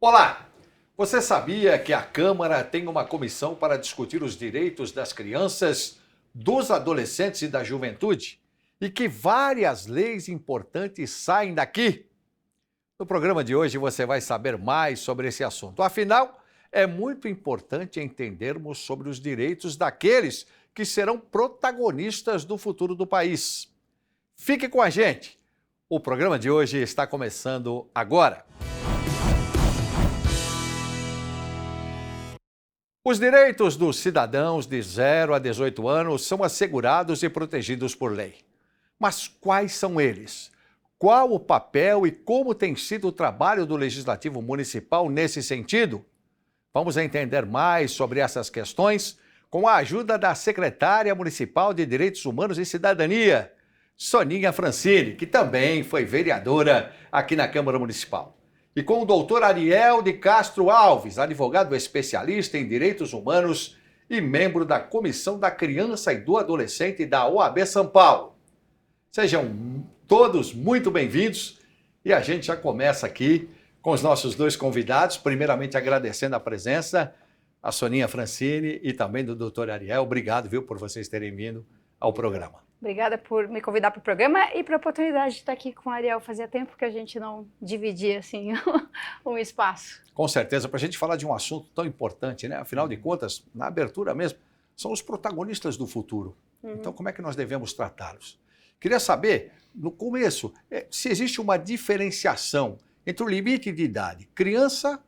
Olá! Você sabia que a Câmara tem uma comissão para discutir os direitos das crianças, dos adolescentes e da juventude? E que várias leis importantes saem daqui? No programa de hoje você vai saber mais sobre esse assunto. Afinal, é muito importante entendermos sobre os direitos daqueles que serão protagonistas do futuro do país. Fique com a gente! O programa de hoje está começando agora. Os direitos dos cidadãos de 0 a 18 anos são assegurados e protegidos por lei. Mas quais são eles? Qual o papel e como tem sido o trabalho do Legislativo Municipal nesse sentido? Vamos entender mais sobre essas questões com a ajuda da secretária municipal de Direitos Humanos e Cidadania, Soninha Francini, que também foi vereadora aqui na Câmara Municipal. E com o doutor Ariel de Castro Alves, advogado especialista em direitos humanos e membro da Comissão da Criança e do Adolescente da OAB São Paulo. Sejam todos muito bem-vindos e a gente já começa aqui com os nossos dois convidados, primeiramente agradecendo a presença, a Soninha Francini e também do doutor Ariel. Obrigado, viu, por vocês terem vindo ao programa. Obrigada por me convidar para o programa e para a oportunidade de estar aqui com o Ariel. Fazia tempo que a gente não dividia assim um espaço. Com certeza, para a gente falar de um assunto tão importante, né? Afinal de contas, na abertura mesmo, são os protagonistas do futuro. Então, como é que nós devemos tratá-los? Queria saber, no começo, se existe uma diferenciação entre o limite de idade criança,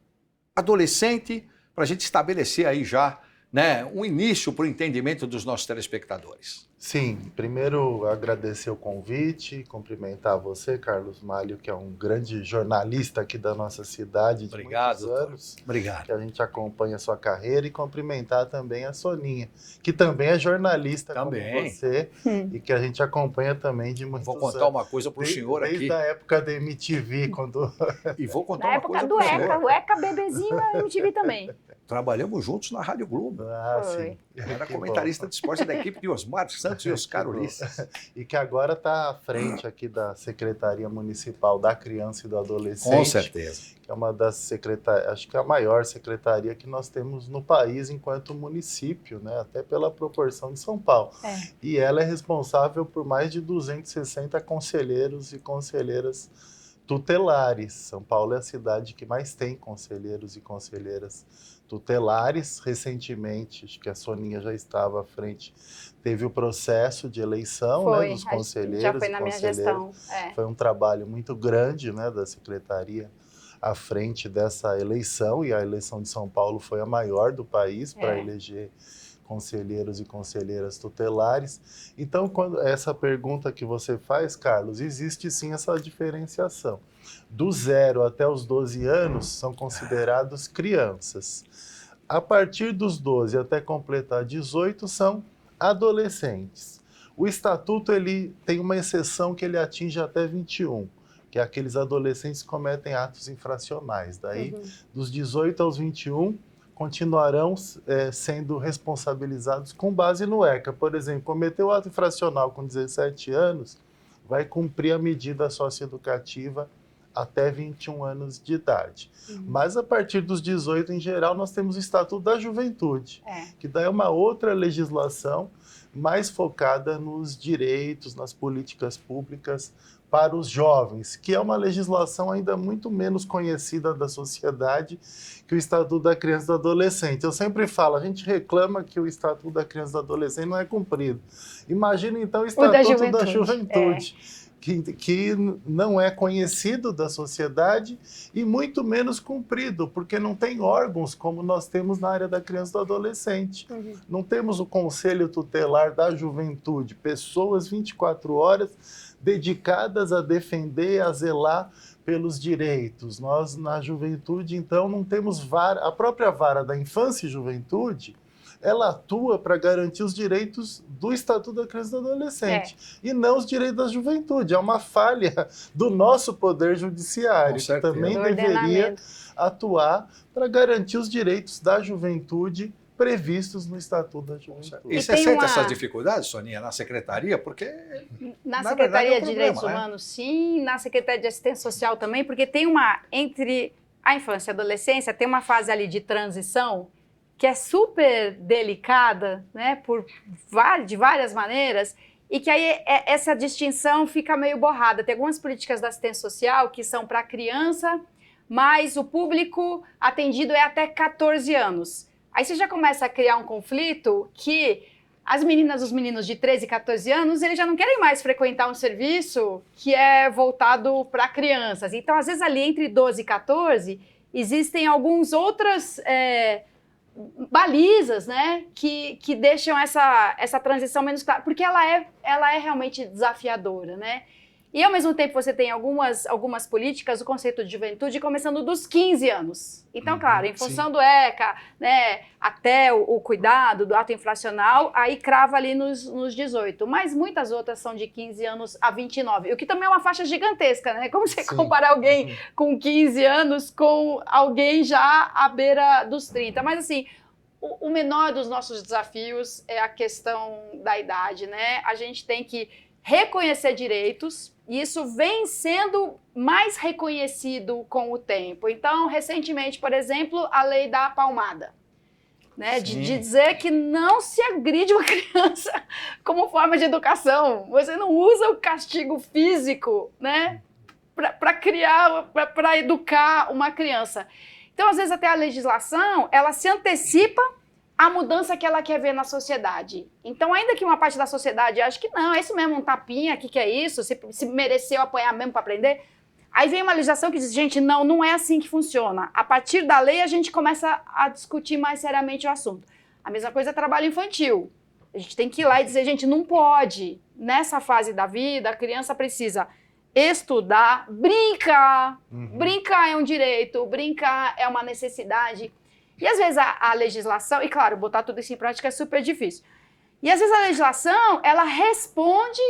adolescente, para a gente estabelecer aí já, né, um início para o entendimento dos nossos telespectadores. Sim, primeiro agradecer o convite, cumprimentar você, Carlos Malho, que é um grande jornalista aqui da nossa cidade de muitos anos. Obrigado. Que a gente acompanha a sua carreira, e cumprimentar também a Soninha, que também é jornalista como você e que a gente acompanha também de muitos anos. Vou contar uma coisa para o senhor aqui. Desde a época da MTV, quando... E vou contar na uma época coisa do para o senhor. O ECA bebezinho na MTV também. Trabalhamos juntos na Rádio Globo. Ah, sim. Era comentarista de esporte da equipe de Osmar Santos e Oscar Ulisses. E que agora está à frente aqui da Secretaria Municipal da Criança e do Adolescente. Com certeza. Que é uma das secretarias, acho que é a maior secretaria que nós temos no país enquanto município, né? Até pela proporção de São Paulo. E ela é responsável por mais de 260 conselheiros e conselheiras tutelares. São Paulo é a cidade que mais tem conselheiros e conselheiras tutelares. Recentemente, acho que a Soninha já estava à frente, teve o processo de eleição, né, dos conselheiros. Já foi na minha gestão. Foi um trabalho muito grande, né, da secretaria à frente dessa eleição, e a eleição de São Paulo foi a maior do país para eleger conselheiros e conselheiras tutelares. Então, quando essa pergunta que você faz, Carlos, existe sim essa diferenciação. Do 0 até os 12 anos são considerados crianças. A partir dos 12 até completar 18 são adolescentes. O estatuto ele tem uma exceção que ele atinge até 21, que é aqueles adolescentes que cometem atos infracionais. Daí, dos 18 aos 21, continuarão sendo responsabilizados com base no ECA. Por exemplo, cometeu ato infracional com 17 anos, vai cumprir a medida socioeducativa até 21 anos de idade. Mas a partir dos 18, em geral, nós temos o Estatuto da Juventude, que daí é uma outra legislação mais focada nos direitos, nas políticas públicas para os jovens, que é uma legislação ainda muito menos conhecida da sociedade que o Estatuto da Criança e do Adolescente. Eu sempre falo, a gente reclama que o Estatuto da Criança e do Adolescente não é cumprido. Imagina então o Estatuto da Juventude. Que não é conhecido da sociedade e muito menos cumprido, porque não tem órgãos como nós temos na área da criança e do adolescente. Não temos o Conselho Tutelar da Juventude, pessoas 24 horas dedicadas a defender, a zelar pelos direitos. Nós, na juventude, então, não temos vara. A própria vara da infância e juventude, ela atua para garantir os direitos do Estatuto da Criança e do Adolescente, e não os direitos da juventude. É uma falha do nosso Poder Judiciário, que também deveria atuar para garantir os direitos da juventude previstos no Estatuto da Juventude. E você sente essas dificuldades, Soninha, na secretaria? Porque, na Secretaria de Direitos Humanos, sim, na Secretaria de Assistência Social também, porque tem uma, entre a infância e a adolescência tem uma fase ali de transição que é super delicada, né, de várias maneiras, e que aí essa distinção fica meio borrada. Tem algumas políticas da assistência social que são para criança, mas o público atendido é até 14 anos. Aí você já começa a criar um conflito que as meninas, os meninos de 13 e 14 anos, eles já não querem mais frequentar um serviço que é voltado para crianças. Então, às vezes, ali entre 12 e 14, existem algumas outras balizas, né, que deixam essa transição menos clara, porque ela é realmente desafiadora, né? E, ao mesmo tempo, você tem algumas políticas, o conceito de juventude, começando dos 15 anos. Então, claro, em função do ECA, né, até o cuidado do ato infracional, aí crava ali nos 18. Mas muitas outras são de 15 anos a 29, o que também é uma faixa gigantesca, né? Como você comparar alguém com 15 anos com alguém já à beira dos 30. Mas, assim, o menor dos nossos desafios é a questão da idade, né? A gente tem que reconhecer direitos, e isso vem sendo mais reconhecido com o tempo. Então, recentemente, por exemplo, a lei da palmada, né? De dizer que não se agride uma criança como forma de educação. Você não usa o castigo físico, né, para educar uma criança. Então, às vezes, até a legislação, ela se antecipa a mudança que ela quer ver na sociedade. Então, ainda que uma parte da sociedade ache que não, é isso mesmo, um tapinha, o que é isso? Se mereceu apanhar mesmo para aprender. Aí vem uma legislação que diz, gente, não é assim que funciona. A partir da lei, a gente começa a discutir mais seriamente o assunto. A mesma coisa é trabalho infantil. A gente tem que ir lá e dizer, gente, não pode. Nessa fase da vida, a criança precisa estudar, brincar. Brincar é um direito, brincar é uma necessidade. E às vezes a legislação, e claro, botar tudo isso em prática é super difícil. E às vezes a legislação, ela responde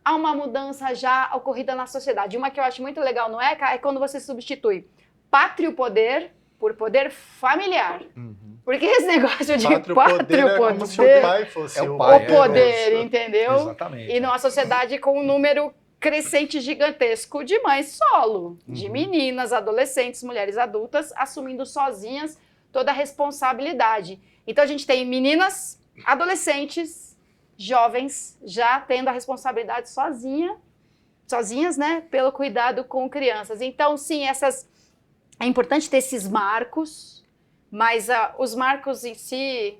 a uma mudança já ocorrida na sociedade. Uma que eu acho muito legal no ECA é quando você substitui pátrio poder por poder familiar. Porque esse negócio de pátrio poder é como se o pai fosse o pai, poder, entendeu? Exatamente. E numa sociedade com um número crescente gigantesco de mães solo, de meninas, adolescentes, mulheres adultas, assumindo sozinhas toda a responsabilidade. Então, a gente tem meninas, adolescentes, jovens, já tendo a responsabilidade sozinhas, né, pelo cuidado com crianças. Então, sim, é importante ter esses marcos, mas os marcos em si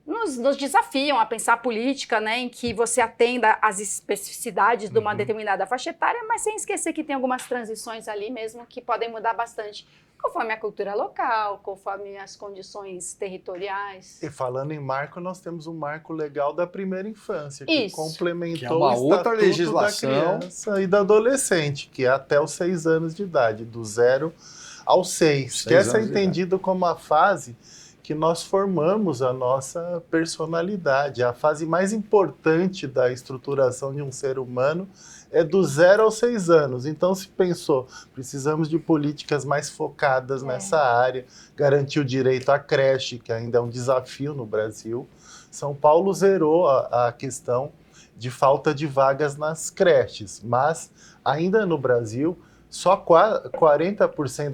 nos desafiam a pensar a política, né, em que você atenda às especificidades de uma determinada faixa etária, mas sem esquecer que tem algumas transições ali mesmo que podem mudar bastante, conforme a cultura local, conforme as condições territoriais. E falando em marco, nós temos um marco legal da primeira infância, que complementou que é uma o outra Estatuto legislação da criança e da adolescente, que é até os 6 anos de idade, do 0 aos 6, que essa é entendida como a fase que nós formamos a nossa personalidade. A fase mais importante da estruturação de um ser humano é do 0 aos 6 anos. Então, se pensou, precisamos de políticas mais focadas nessa área, garantir o direito à creche, que ainda é um desafio no Brasil. São Paulo zerou a questão de falta de vagas nas creches, mas ainda no Brasil, só 40%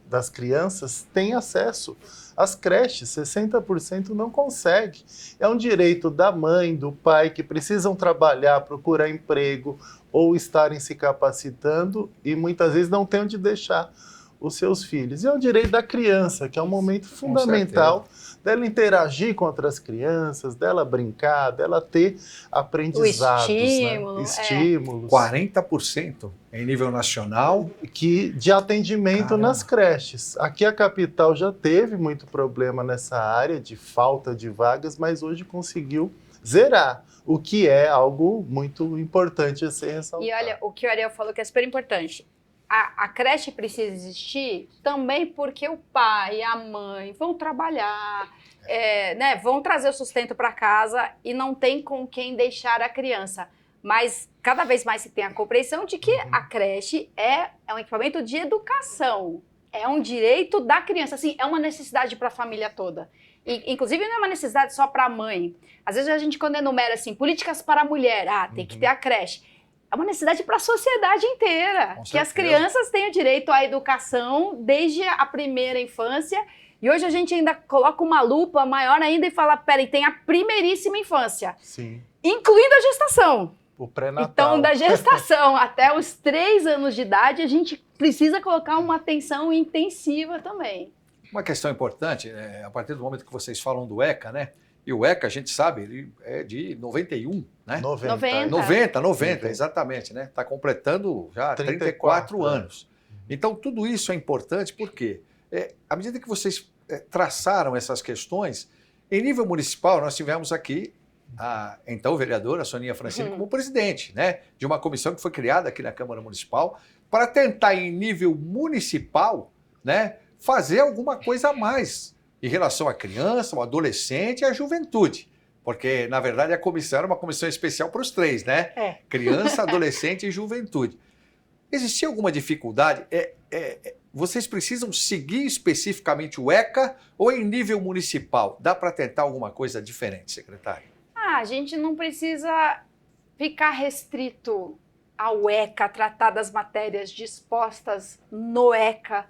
das crianças têm acesso às creches, 60% não consegue. É um direito da mãe, do pai, que precisam trabalhar, procurar emprego ou estarem se capacitando e muitas vezes não têm onde deixar os seus filhos. E é o direito da criança, que é um momento fundamental dela interagir com outras crianças, dela brincar, dela ter aprendizados, estímulos. 40% em nível nacional de atendimento nas creches. Aqui a capital já teve muito problema nessa área de falta de vagas, mas hoje conseguiu zerar, o que é algo muito importante a ser ressaltado. E olha, o que o Ariel falou que é super importante. A creche precisa existir também porque o pai e a mãe vão trabalhar, né, vão trazer o sustento para casa e não tem com quem deixar a criança. Mas cada vez mais se tem a compreensão de que a creche é um equipamento de educação, é um direito da criança, assim, é uma necessidade para a família toda. E, inclusive, não é uma necessidade só para a mãe. Às vezes a gente, quando enumera assim, políticas para a mulher, tem que ter a creche. é uma necessidade para a sociedade inteira. Com que as certeza. crianças tenham direito à educação desde a primeira infância. E hoje a gente ainda coloca uma lupa maior ainda e fala, peraí, tem a primeiríssima infância, Sim. incluindo a gestação. O pré-natal. Então, da gestação até os 3 anos de idade, a gente precisa colocar uma atenção intensiva também. Uma questão importante, a partir do momento que vocês falam do ECA, né? E o ECA, a gente sabe, ele é de 91, né? 90. 90, exatamente, né? Está completando já 34 anos. Então, tudo isso é importante porque, à medida que vocês traçaram essas questões, em nível municipal, nós tivemos aqui a então vereadora Soninha Francini como presidente, né? De uma comissão que foi criada aqui na Câmara Municipal para tentar, em nível municipal, né, fazer alguma coisa a mais em relação à criança, ao adolescente e à juventude. Porque, na verdade, a comissão era uma comissão especial para os 3, né? Criança, adolescente e juventude. Existia alguma dificuldade? Vocês precisam seguir especificamente o ECA ou em nível municipal? Dá para tentar alguma coisa diferente, secretário? A gente não precisa ficar restrito ao ECA, tratar das matérias dispostas no ECA.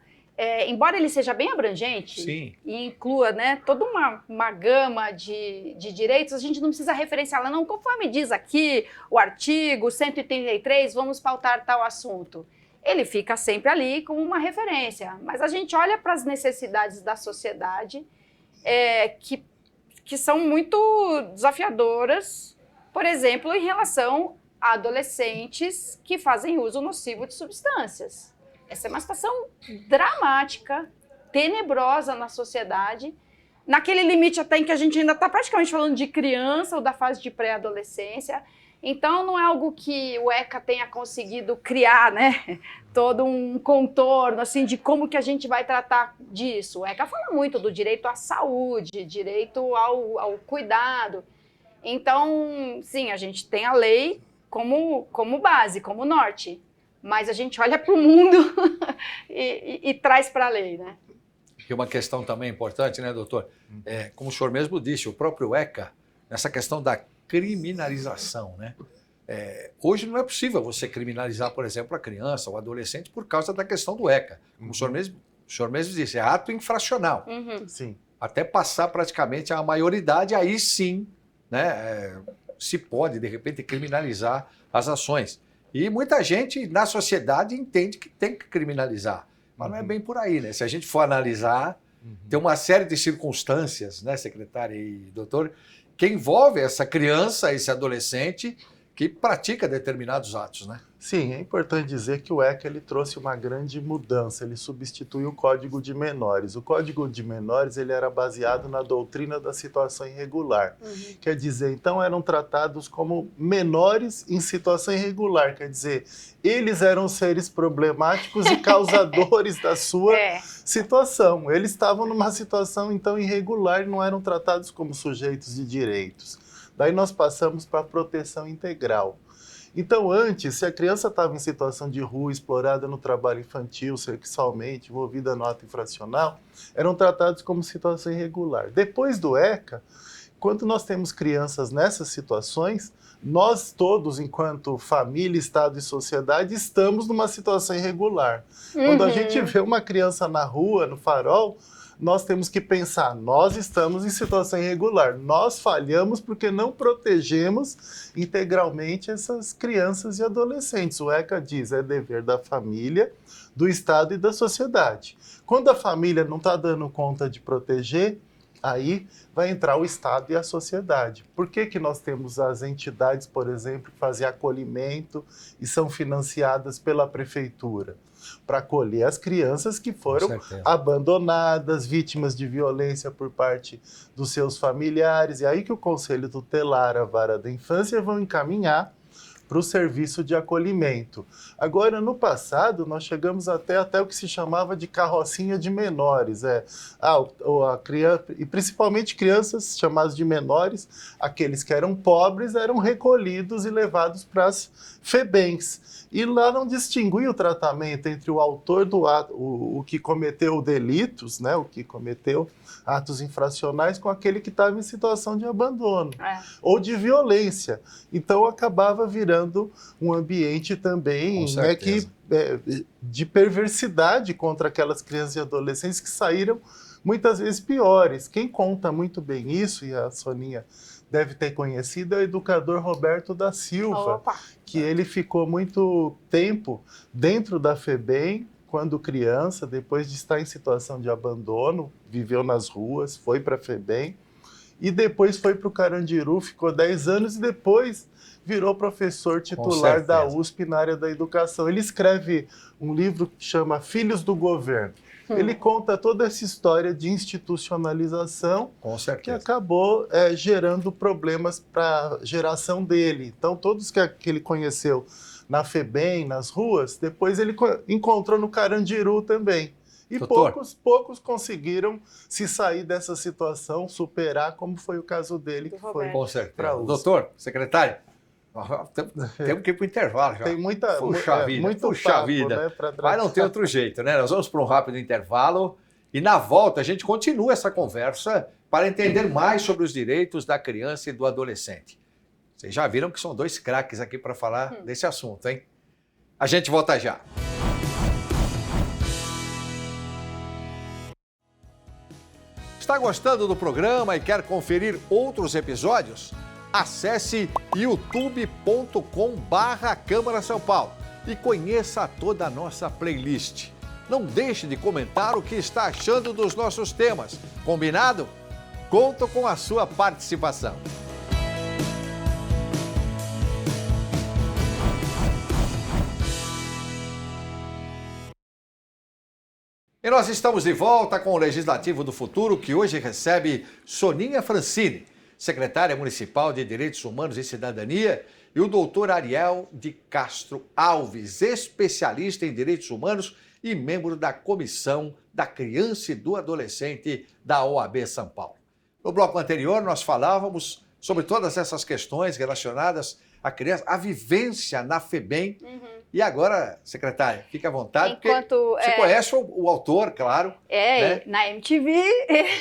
Embora ele seja bem abrangente. Sim. E inclua, né, toda uma gama de direitos, a gente não precisa referenciá-la, não, conforme diz aqui o artigo 133, vamos pautar tal assunto. Ele fica sempre ali como uma referência, mas a gente olha para as necessidades da sociedade que são muito desafiadoras, por exemplo, em relação a adolescentes que fazem uso nocivo de substâncias. Essa é uma situação dramática, tenebrosa na sociedade, naquele limite até em que a gente ainda está praticamente falando de criança ou da fase de pré-adolescência. Então, não é algo que o ECA tenha conseguido criar, né? Todo um contorno assim, de como que a gente vai tratar disso. O ECA fala muito do direito à saúde, direito ao cuidado. Então, sim, a gente tem a lei como base, como norte. Mas a gente olha para o mundo e traz para a lei, né? E uma questão também importante, né, doutor? Como o senhor mesmo disse, o próprio ECA, nessa questão da criminalização, né? Hoje não é possível você criminalizar, por exemplo, a criança ou adolescente por causa da questão do ECA. Como o senhor mesmo disse, é ato infracional. Sim. Até passar praticamente a maioridade, aí sim, né, se pode, de repente, criminalizar as ações. E muita gente na sociedade entende que tem que criminalizar, mas não é bem por aí, né? Se a gente for analisar, tem uma série de circunstâncias, né, secretária e doutor, que envolve essa criança, esse adolescente que pratica determinados atos, né? Sim, é importante dizer que o ECA ele trouxe uma grande mudança, ele substitui o Código de Menores. O Código de Menores ele era baseado na doutrina da situação irregular. Quer dizer, então eram tratados como menores em situação irregular, quer dizer, eles eram seres problemáticos e causadores da sua situação. Eles estavam numa situação então irregular e não eram tratados como sujeitos de direitos. Daí nós passamos para a proteção integral. Então, antes, se a criança estava em situação de rua, explorada no trabalho infantil, sexualmente, envolvida no ato infracional, eram tratados como situação irregular. Depois do ECA, quando nós temos crianças nessas situações, nós todos, enquanto família, Estado e sociedade, estamos numa situação irregular. Quando a gente vê uma criança na rua, no farol, nós temos que pensar, nós estamos em situação irregular, nós falhamos porque não protegemos integralmente essas crianças e adolescentes. O ECA diz, é dever da família, do Estado e da sociedade. Quando a família não está dando conta de proteger, aí vai entrar o Estado e a sociedade. Por que nós temos as entidades, por exemplo, que fazem acolhimento e são financiadas pela prefeitura? Para acolher as crianças que foram abandonadas, vítimas de violência por parte dos seus familiares. E aí que o Conselho Tutelar, a Vara da Infância, vão encaminhar para o serviço de acolhimento. Agora, no passado, nós chegamos até o que se chamava de carrocinha de menores. A criança, e principalmente crianças chamadas de menores, aqueles que eram pobres, eram recolhidos e levados para as FEBEMs. E lá não distinguia o tratamento entre o autor do ato, o que cometeu delitos, né, o que cometeu atos infracionais, com aquele que estava em situação de abandono ou de violência. Então, acabava virando gerando um ambiente também, Com né, certeza. de perversidade contra aquelas crianças e adolescentes que saíram muitas vezes piores. Quem conta muito bem isso, e a Soninha deve ter conhecido, é o educador Roberto da Silva, Opa. que ele ficou muito tempo dentro da FEBEM, quando criança, depois de estar em situação de abandono, viveu nas ruas, foi para a FEBEM, e depois foi para o Carandiru, ficou 10 anos e depois virou professor titular da USP na área da educação. Ele escreve um livro que chama Filhos do Governo. Ele conta toda essa história de institucionalização Com que certeza. acabou gerando problemas para a geração dele. Então, todos que ele conheceu na FEBEM, nas ruas, depois ele encontrou no Carandiru também. E Doutor. poucos conseguiram se sair dessa situação, superar, como foi o caso dele, que foi Com certeza. para USP. Doutor, secretário, temos que ir para o intervalo já. Tem muita, Puxa vida, muito puxa papo, vida. né, pra Mas não tem outro jeito, né? Nós vamos para um rápido intervalo e na volta a gente continua essa conversa para entender mais sobre os direitos da criança e do adolescente. Vocês já viram que são dois craques aqui para falar desse assunto, hein? A gente volta já. Está gostando do programa e quer conferir outros episódios? Acesse youtube.com/Câmara São Paulo e conheça toda a nossa playlist. Não deixe de comentar o que está achando dos nossos temas. Combinado? Conto com a sua participação. E nós estamos de volta com o Legislativo do Futuro, que hoje recebe Soninha Francini, secretária municipal de Direitos Humanos e Cidadania, e o doutor Ariel de Castro Alves, especialista em direitos humanos e membro da Comissão da Criança e do Adolescente da OAB São Paulo. No bloco anterior, nós falávamos sobre todas essas questões relacionadas à criança, à vivência na FEBEM. E agora, secretária, fique à vontade, Enquanto, porque você conhece o autor, claro. Né? Na MTV,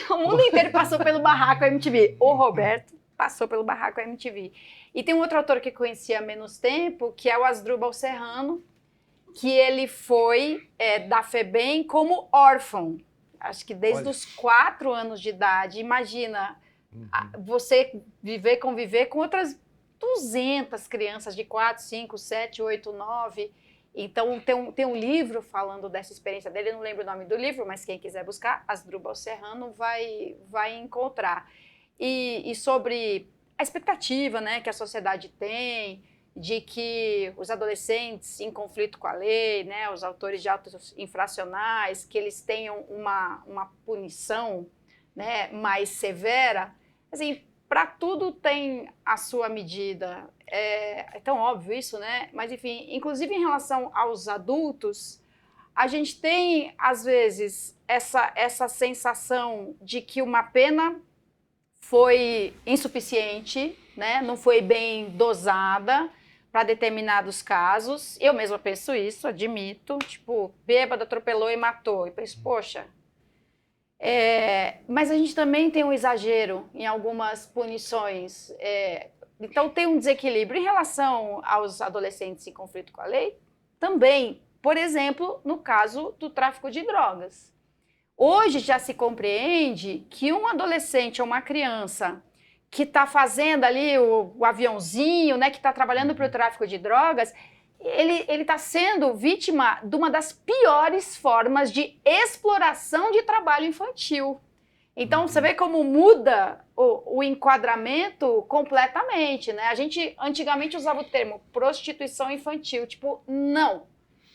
o mundo inteiro passou pelo barraco MTV. O Roberto passou pelo barraco MTV. E tem um outro autor que eu conhecia há menos tempo, que é o Asdrubal Serrano, que ele foi da FEBEM como órfão. Acho que desde os 4 anos de idade. Imagina, você conviver com outras 200 crianças de 4, 5, 7, 8, 9. Então, tem um livro falando dessa experiência dele, eu não lembro o nome do livro, mas quem quiser buscar, Asdrubal Serrano vai encontrar. E sobre a expectativa, né, que a sociedade tem de que os adolescentes em conflito com a lei, né, os autores de atos infracionais, que eles tenham uma punição, né, mais severa, assim, para tudo tem a sua medida. É tão óbvio isso, né? Mas, enfim, inclusive em relação aos adultos, a gente tem, às vezes, essa sensação de que uma pena foi insuficiente, né? Não foi bem dosada para determinados casos. Eu mesma penso isso, admito. Tipo, bêbado, atropelou e matou. E penso, poxa... mas a gente também tem um exagero em algumas punições. Então, tem um desequilíbrio em relação aos adolescentes em conflito com a lei. Também, por exemplo, no caso do tráfico de drogas. Hoje já se compreende que um adolescente ou uma criança que está fazendo ali o aviãozinho, né, que está trabalhando para o tráfico de drogas, ele está sendo vítima de uma das piores formas de exploração de trabalho infantil. Então, você vê como muda o enquadramento completamente, né? A gente antigamente usava o termo prostituição infantil, tipo, não.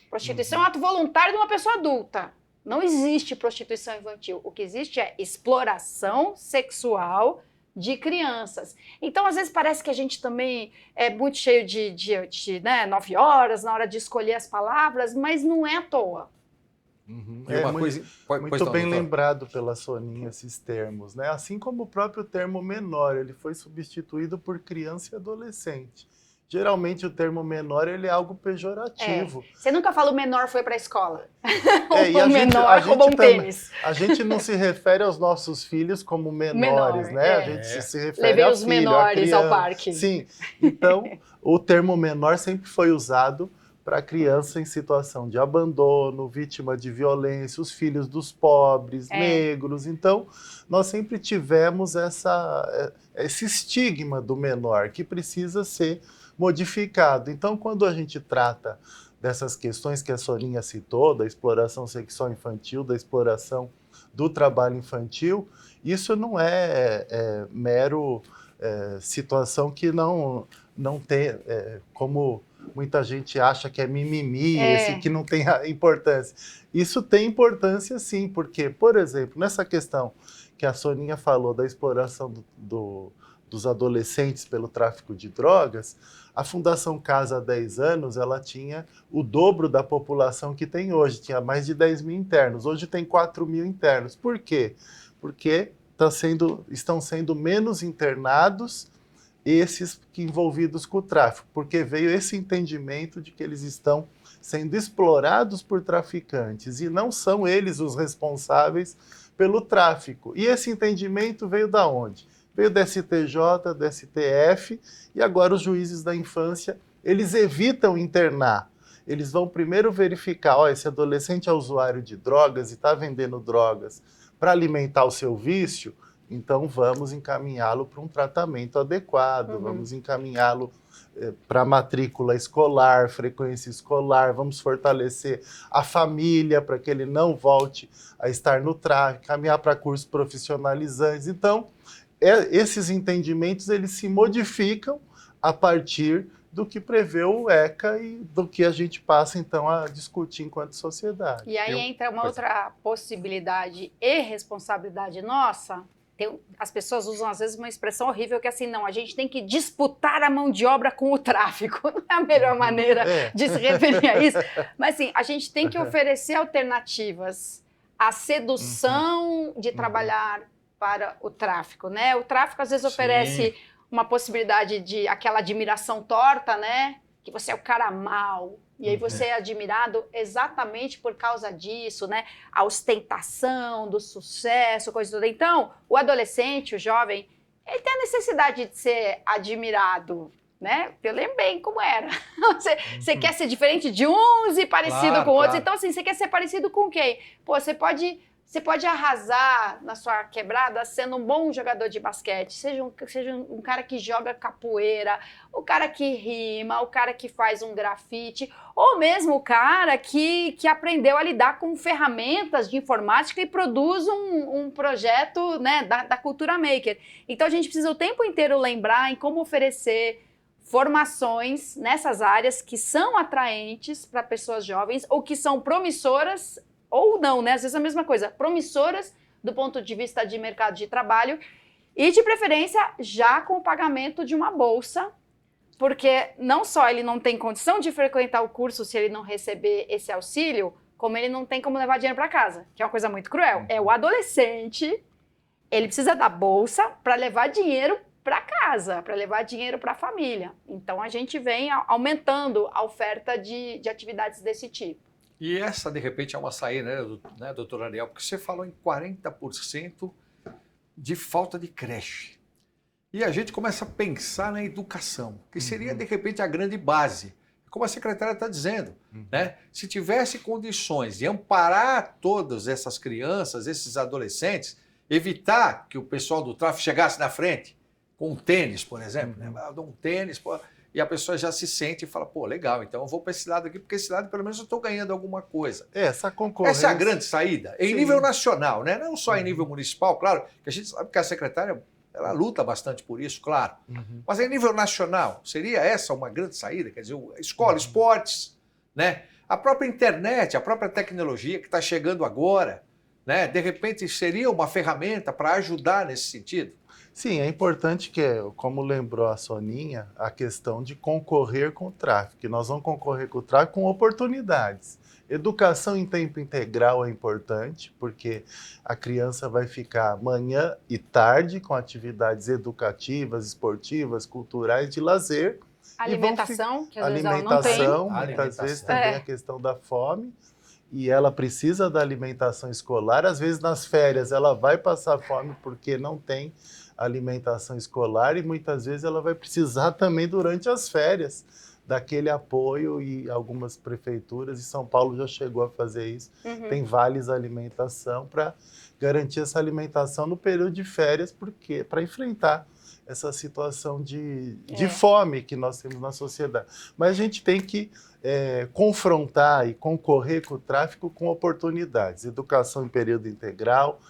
Prostituição é um ato voluntário de uma pessoa adulta. Não existe prostituição infantil. O que existe é exploração sexual de crianças. Então, às vezes, parece que a gente também é muito cheio de né, 9 horas na hora de escolher as palavras, mas não é à toa. Muito bem lembrado pela Soninha esses termos, né? Assim como o próprio termo menor, ele foi substituído por criança e adolescente. Geralmente o termo menor ele é algo pejorativo. Você nunca fala o menor foi para a escola. E O menor roubou um tênis. A gente não se refere aos nossos filhos como menores, né? A gente se refere Levei a os menores ao parque. Sim, então o termo menor sempre foi usado para criança em situação de abandono, vítima de violência, os filhos dos pobres, negros. Então, nós sempre tivemos esse estigma do menor que precisa ser modificado. Então, quando a gente trata dessas questões que a Soninha citou, da exploração sexual infantil, da exploração do trabalho infantil, isso não é mero situação que não tem, como muita gente acha que é mimimi, que não tem importância. Isso tem importância sim, porque, por exemplo, nessa questão que a Soninha falou da exploração dos adolescentes pelo tráfico de drogas, a Fundação Casa há 10 anos, ela tinha o dobro da população que tem hoje, tinha mais de 10 mil internos, hoje tem 4 mil internos. Por quê? Porque estão sendo menos internados esses que envolvidos com o tráfico, porque veio esse entendimento de que eles estão sendo explorados por traficantes e não são eles os responsáveis pelo tráfico. E esse entendimento veio da onde? Veio do STJ, do STF, e agora os juízes da infância, eles evitam internar. Eles vão primeiro verificar, esse adolescente é usuário de drogas e está vendendo drogas para alimentar o seu vício, então vamos encaminhá-lo para um tratamento adequado, vamos encaminhá-lo para matrícula escolar, frequência escolar, vamos fortalecer a família para que ele não volte a estar no tráfico, caminhar para cursos profissionalizantes. Então, esses entendimentos eles se modificam a partir do que prevê o ECA e do que a gente passa, então, a discutir enquanto sociedade. E aí entra uma outra possibilidade e responsabilidade nossa. As pessoas usam, às vezes, uma expressão horrível que é assim, não, a gente tem que disputar a mão de obra com o tráfico. Não é a melhor maneira de se referir a isso. Mas, assim, a gente tem que oferecer alternativas à sedução de trabalhar para o tráfico, né? O tráfico, às vezes, oferece uma possibilidade de aquela admiração torta, né? Que você é o cara mau. E aí você é admirado exatamente por causa disso, né? A ostentação do sucesso, coisa toda. Então, o adolescente, o jovem, ele tem a necessidade de ser admirado, né? Eu lembro bem como era. Você quer ser diferente de uns e parecido com outros. Então, assim, você quer ser parecido com quem? Pô, você pode arrasar na sua quebrada sendo um bom jogador de basquete, seja um cara que joga capoeira, o cara que rima, o cara que faz um grafite, ou mesmo o cara que aprendeu a lidar com ferramentas de informática e produz um projeto, né, da cultura maker. Então a gente precisa o tempo inteiro lembrar em como oferecer formações nessas áreas que são atraentes para pessoas jovens ou que são promissoras ou não, né? Às vezes é a mesma coisa, promissoras do ponto de vista de mercado de trabalho e, de preferência, já com o pagamento de uma bolsa, porque não só ele não tem condição de frequentar o curso se ele não receber esse auxílio, como ele não tem como levar dinheiro para casa, que é uma coisa muito cruel. É o adolescente, ele precisa da bolsa para levar dinheiro para casa, para levar dinheiro para a família. Então, a gente vem aumentando a oferta de atividades desse tipo. E essa, de repente, é uma saída, né, doutor Ariel? Porque você falou em 40% de falta de creche. E a gente começa a pensar na educação, que seria, de repente, a grande base. Como a secretária está dizendo, né? Se tivesse condições de amparar todas essas crianças, esses adolescentes, evitar que o pessoal do tráfico chegasse na frente com um tênis, por exemplo, né? Eu dou um tênis, pô, e a pessoa já se sente e fala, pô, legal, então eu vou para esse lado aqui, porque esse lado pelo menos eu estou ganhando alguma coisa. Essa concorrência... Essa é a grande saída, em nível nacional, né? Não só em nível municipal, claro, que a gente sabe que a secretária ela luta bastante por isso, claro. Mas em nível nacional, seria essa uma grande saída? Quer dizer, escola, esportes, né? A própria internet, a própria tecnologia que está chegando agora, né? De repente seria uma ferramenta para ajudar nesse sentido? Sim, é importante que, como lembrou a Soninha, a questão de concorrer com o tráfico. Que nós vamos concorrer com o tráfico com oportunidades. Educação em tempo integral é importante, porque a criança vai ficar manhã e tarde com atividades educativas, esportivas, culturais, de lazer, Alimentação, que às vezes ela não tem. Alimentação, muitas vezes também a questão da fome. E ela precisa da alimentação escolar. Às vezes, nas férias, ela vai passar fome porque não tem alimentação escolar e muitas vezes ela vai precisar também durante as férias daquele apoio, e algumas prefeituras, e São Paulo já chegou a fazer isso, tem vales alimentação para garantir essa alimentação no período de férias, porque para enfrentar essa situação de fome que nós temos na sociedade. Mas a gente tem que confrontar e concorrer com o tráfico com oportunidades. Educação em período integral,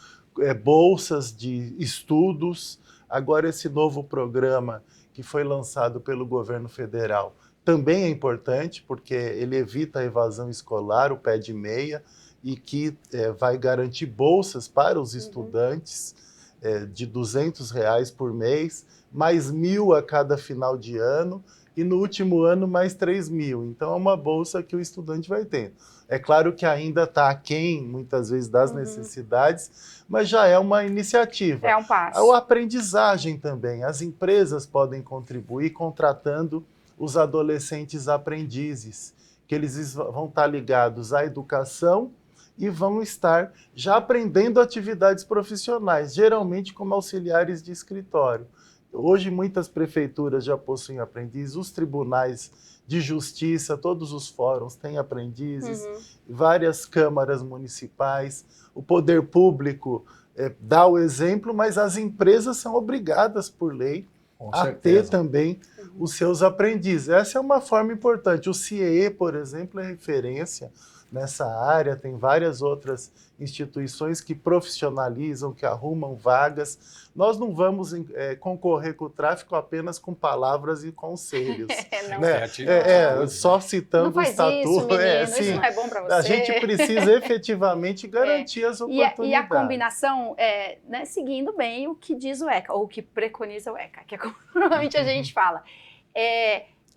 bolsas de estudos. Agora, esse novo programa que foi lançado pelo governo federal também é importante, porque ele evita a evasão escolar, o pé de meia, e que vai garantir bolsas para os estudantes de R$ 200 por mês, mais 1.000 a cada final de ano, e no último ano mais 3.000. Então é uma bolsa que o estudante vai ter. É claro que ainda está aquém, muitas vezes, das necessidades, mas já é uma iniciativa. É um passo. A aprendizagem também. As empresas podem contribuir contratando os adolescentes aprendizes, que eles vão estar ligados à educação e vão estar já aprendendo atividades profissionais, geralmente como auxiliares de escritório. Hoje, muitas prefeituras já possuem aprendizes, os tribunais de justiça, todos os fóruns têm aprendizes, várias câmaras municipais, o poder público dá o exemplo, mas as empresas são obrigadas por lei a ter também os seus aprendizes. Essa é uma forma importante. O CIEE, por exemplo, é referência nessa área, tem várias outras instituições que profissionalizam, que arrumam vagas. Nós não vamos concorrer com o tráfico apenas com palavras e conselhos. Só citando o estatuto. Isso não é bom para você. A gente precisa efetivamente garantir as oportunidades. E a combinação, seguindo bem o que diz o ECA, ou o que preconiza o ECA, que é como normalmente a gente fala.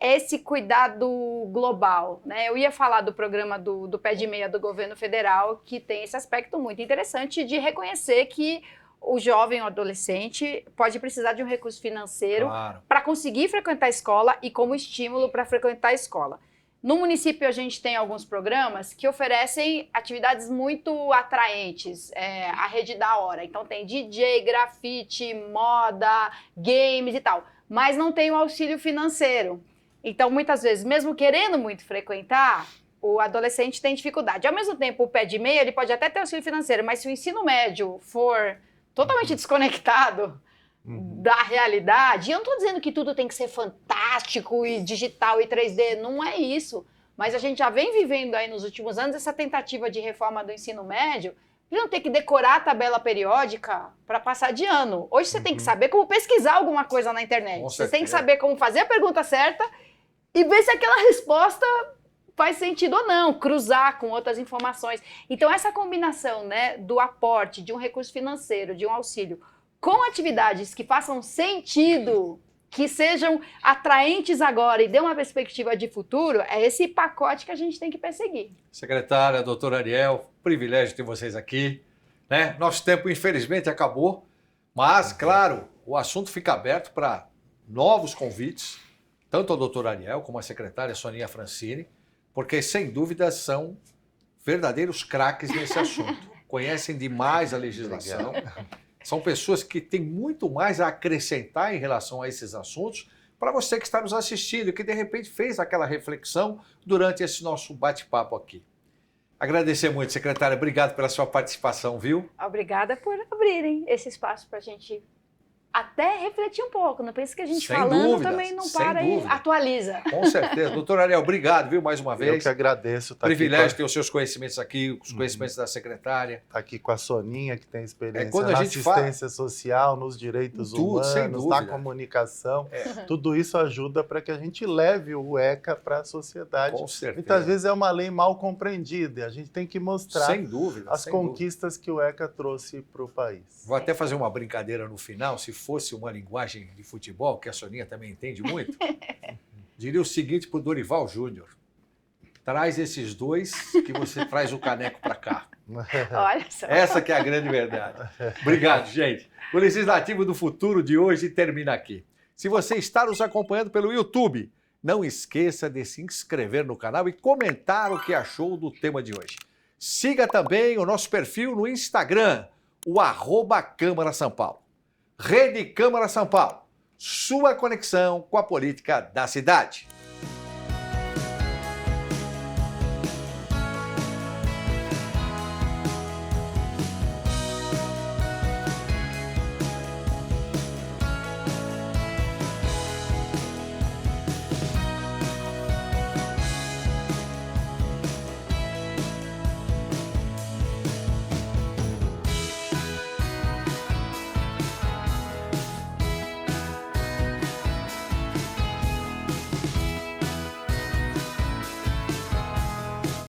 Esse cuidado global, né? Eu ia falar do programa do Pé de Meia do governo federal, que tem esse aspecto muito interessante de reconhecer que o jovem ou adolescente pode precisar de um recurso financeiro para conseguir frequentar a escola e como estímulo para frequentar a escola. No município, a gente tem alguns programas que oferecem atividades muito atraentes, a rede da hora. Então, tem DJ, grafite, moda, games e tal, mas não tem o auxílio financeiro. Então, muitas vezes, mesmo querendo muito frequentar, o adolescente tem dificuldade. Ao mesmo tempo, o pé de meia, ele pode até ter auxílio financeiro, mas se o ensino médio for totalmente desconectado da realidade, e eu não estou dizendo que tudo tem que ser fantástico e digital e 3D, não é isso. Mas a gente já vem vivendo aí nos últimos anos essa tentativa de reforma do ensino médio, de não ter que decorar a tabela periódica para passar de ano. Hoje você tem que saber como pesquisar alguma coisa na internet. Você tem que saber como fazer a pergunta certa e ver se aquela resposta faz sentido ou não, cruzar com outras informações. Então, essa combinação, né, do aporte de um recurso financeiro, de um auxílio, com atividades que façam sentido, que sejam atraentes agora e dê uma perspectiva de futuro, é esse pacote que a gente tem que perseguir. Secretária, doutora Ariel, privilégio ter vocês aqui. Né? Nosso tempo, infelizmente, acabou, mas, claro, o assunto fica aberto para novos convites, tanto a doutora Ariel como a secretária Soninha Francini, porque, sem dúvida, são verdadeiros craques nesse assunto. Conhecem demais a legislação. São pessoas que têm muito mais a acrescentar em relação a esses assuntos para você que está nos assistindo e que, de repente, fez aquela reflexão durante esse nosso bate-papo aqui. Agradecer muito, secretária. Obrigado pela sua participação, viu? Obrigada por abrirem esse espaço para a gente até refletir um pouco. Não pense que a gente sem falando dúvidas, também não para e atualiza. Com certeza. Doutor Ariel, obrigado, viu, mais uma vez. Eu que agradeço. Privilégio ter os seus conhecimentos aqui, os conhecimentos da secretária. Tá aqui com a Soninha, que tem experiência quando a na gente assistência social, nos direitos humanos, na comunicação. Tudo isso ajuda para que a gente leve o ECA para a sociedade. Com certeza. Muitas vezes é uma lei mal compreendida. A gente tem que mostrar sem dúvida, as conquistas que o ECA trouxe para o país. Vou até fazer uma brincadeira no final, se fosse uma linguagem de futebol, que a Soninha também entende muito, diria o seguinte para o Dorival Júnior: traz esses dois que você traz o caneco para cá. Olha só. Essa que é a grande verdade. Obrigado, gente. O Legislativo do Futuro de hoje termina aqui. Se você está nos acompanhando pelo YouTube, Não esqueça de se inscrever no canal e comentar o que achou do tema de hoje. Siga também o nosso perfil no Instagram, o @Câmara São Paulo. Rede Câmara São Paulo, sua conexão com a política da cidade.